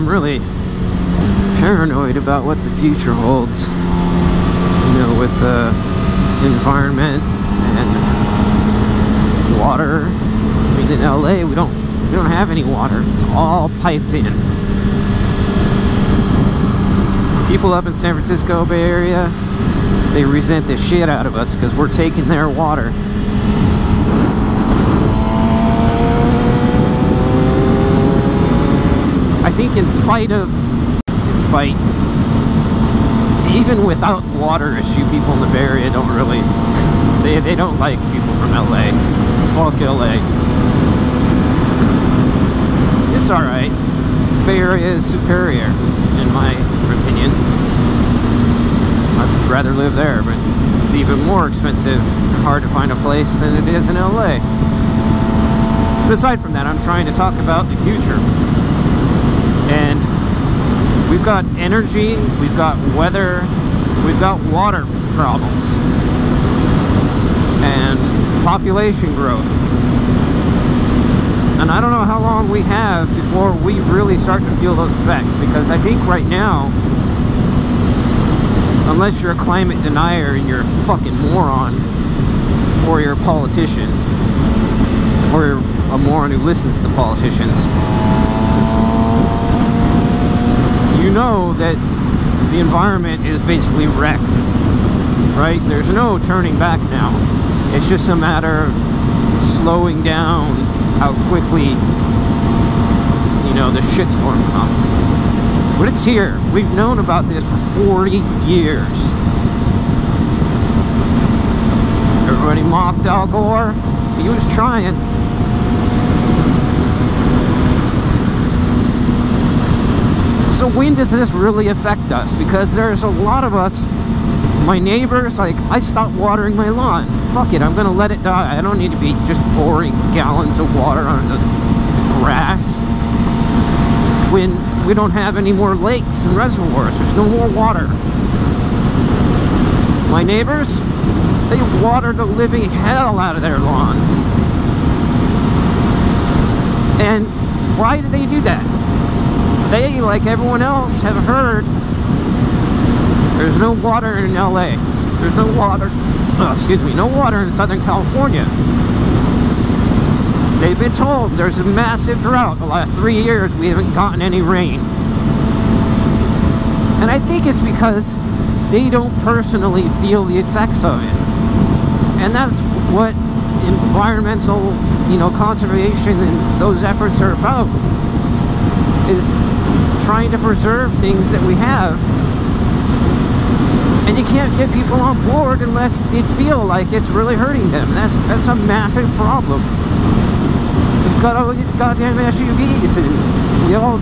I'm really paranoid about what the future holds, you know, with the environment and water. I mean, in LA we don't have any water. It's all piped in. People up in San Francisco Bay Area, they resent the shit out of us because we're taking their water. I think in spite, even without water issue, people in the Bay Area don't really, they don't like people from LA. Fuck LA. It's alright. Bay Area is superior, in my opinion. I'd rather live there, but it's even more expensive, hard to find a place than it is in LA. But aside from that, I'm trying to talk about the future. And we've got energy, we've got weather, we've got water problems, and population growth. And I don't know how long we have before we really start to feel those effects, because I think right now, unless you're a climate denier and you're a fucking moron, or you're a politician, or you're a moron who listens to the politicians, you know that the environment is basically wrecked, right? There's no turning back now. It's just a matter of slowing down how quickly, you know, the shitstorm comes. But it's here. We've known about this for 40 years. Everybody mocked Al Gore. He was trying. So when does this really affect us? Because there's a lot of us, my neighbors, like, I stopped watering my lawn. Fuck it, I'm gonna let it die. I don't need to be just pouring gallons of water on the grass when we don't have any more lakes and reservoirs. There's no more water. My neighbors, they water the living hell out of their lawns. And why do they do that? They, like everyone else, have heard there's no water in LA. There's no water, no water in Southern California. They've been told there's a massive drought. The last 3 years we haven't gotten any rain. And I think it's because they don't personally feel the effects of it. And that's what environmental, you know, conservation and those efforts are about, is trying to preserve things that we have. And you can't get people on board unless they feel like it's really hurting them. That's a massive problem. We've got all these goddamn SUVs, and we all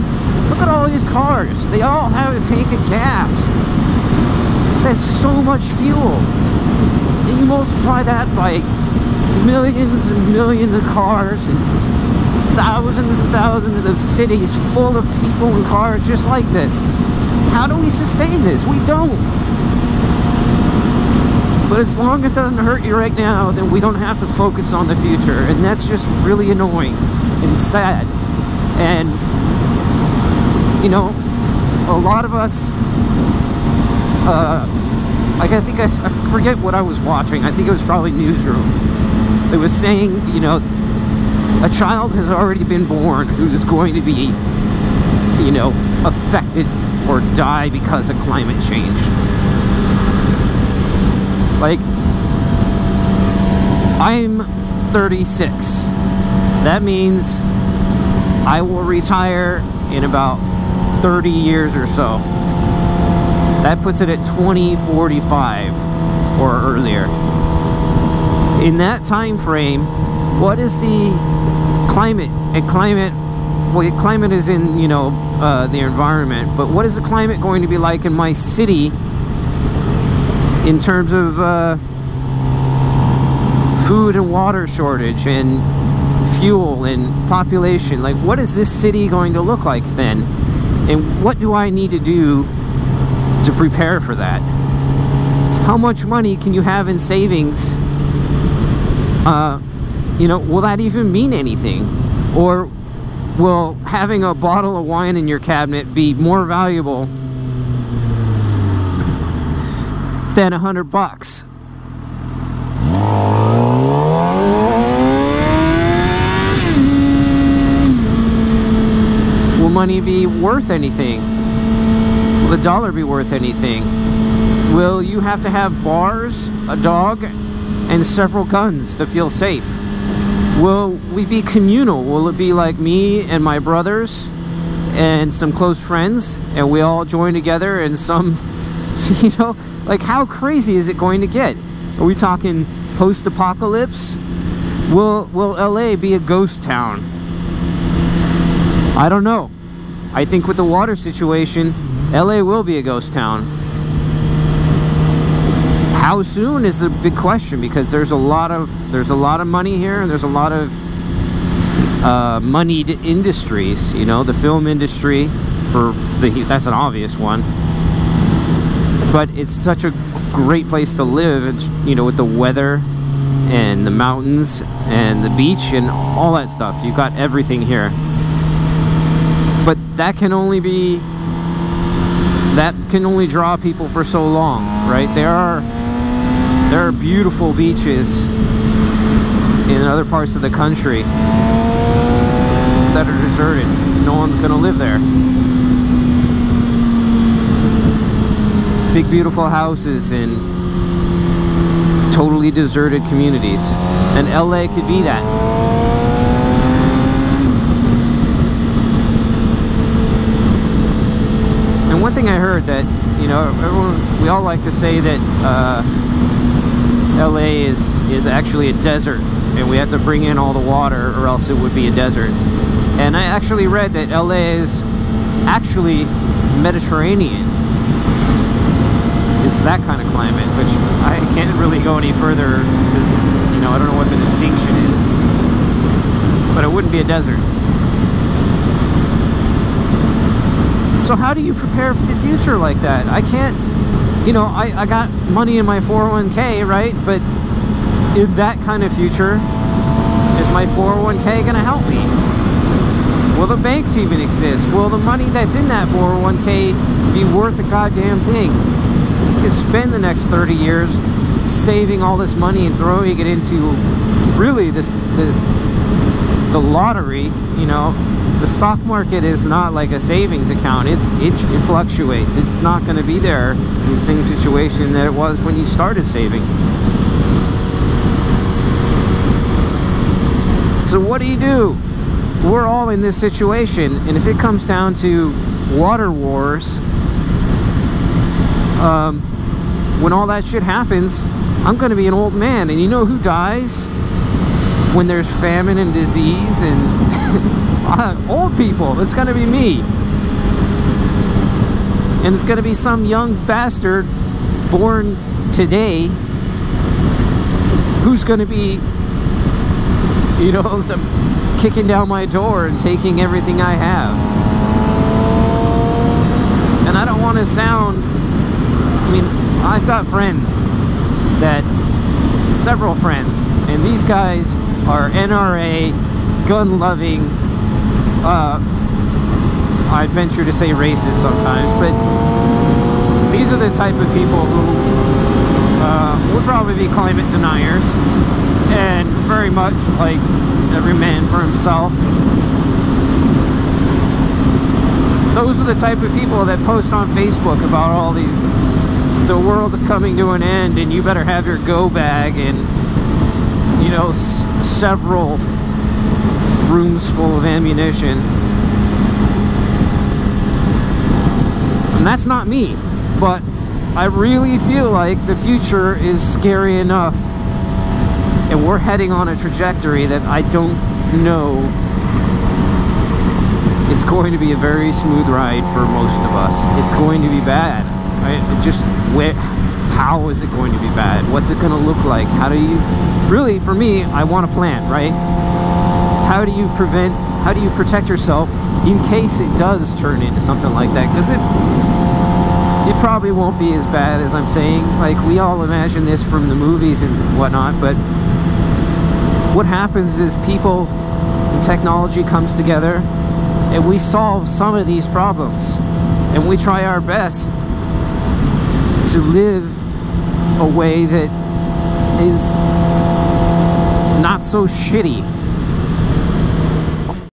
look at all these cars. They all have a tank of gas. That's so much fuel. And you multiply that by millions and millions of cars and thousands of cities full of people and cars just like this. How do we sustain this? We don't. But as long as it doesn't hurt you right now, then we don't have to focus on the future. And that's just really annoying and sad. And, you know, a lot of us, like I forget what I was watching. I think it was probably Newsroom. It was saying, you know, a child has already been born who is going to be, you know, affected or die because of climate change. Like, I'm 36. That means I will retire in about 30 years or so. That puts it at 2045 or earlier. In that time frame, what is the climate? And climate, well, climate is in, you know, the environment, but what is the climate going to be like in my city in terms of food and water shortage and fuel and population? Like, what is this city going to look like then? And what do I need to do to prepare for that? How much money can you have in savings? You know, will that even mean anything? Or will having a bottle of wine in your cabinet be more valuable than $100? Will money be worth anything? Will the dollar be worth anything? Will you have to have bars, a dog, and several guns to feel safe? Will we be communal? Will it be like me and my brothers and some close friends, and we all join together in some, you know, like how crazy is it going to get? Are we talking post-apocalypse? Will LA be a ghost town? I don't know. I think with the water situation, LA will be a ghost town. How soon is the big question, because there's a lot of money here, and there's a lot of moneyed industries. You know, the film industry, that's an obvious one. But it's such a great place to live. It's, you know, with the weather and the mountains and the beach and all that stuff. You've got everything here. But that can only draw people for so long, right? There are beautiful beaches in other parts of the country that are deserted. No one's gonna live there. Big beautiful houses in totally deserted communities. And LA could be that. And one thing I heard that, you know, we all like to say that LA is actually a desert, and we have to bring in all the water or else it would be a desert. And I actually read that LA is actually Mediterranean. It's that kind of climate, which I can't really go any further because, you know, I don't know what the distinction is. But it wouldn't be a desert. So how do you prepare for the future like that? I can't, you know, I got money in my 401k, right? But in that kind of future, is my 401k going to help me? Will the banks even exist? Will the money that's in that 401k be worth a goddamn thing? You could spend the next 30 years saving all this money and throwing it into really the lottery. You know, the stock market is not like a savings account. It fluctuates. It's not going to be there in the same situation that it was when you started saving. So what do? We're all in this situation, and if it comes down to water wars, when all that shit happens, I'm going to be an old man. And you know who dies when there's famine and disease and old people? It's going to be me. And it's going to be some young bastard born today who's going to be, you know, kicking down my door and taking everything I have. And I don't want to sound, I mean, I've got friends several friends, and these guys are NRA, gun-loving, I'd venture to say racist sometimes, but these are the type of people who would probably be climate deniers, and very much like every man for himself. Those are the type of people that post on Facebook about all these, the world is coming to an end and you better have your go bag and, you know, several rooms full of ammunition. And that's not me, but I really feel like the future is scary enough, and we're heading on a trajectory that I don't know it's going to be a very smooth ride for most of us. It's going to be bad, right? How is it going to be bad? What's it going to look like? How do you, really, for me, I want a plan, right? How do you protect yourself in case it does turn into something like that? Because it probably won't be as bad as I'm saying. Like, we all imagine this from the movies and whatnot, but what happens is people and technology comes together, and we solve some of these problems, and we try our best to live a way that is not so shitty.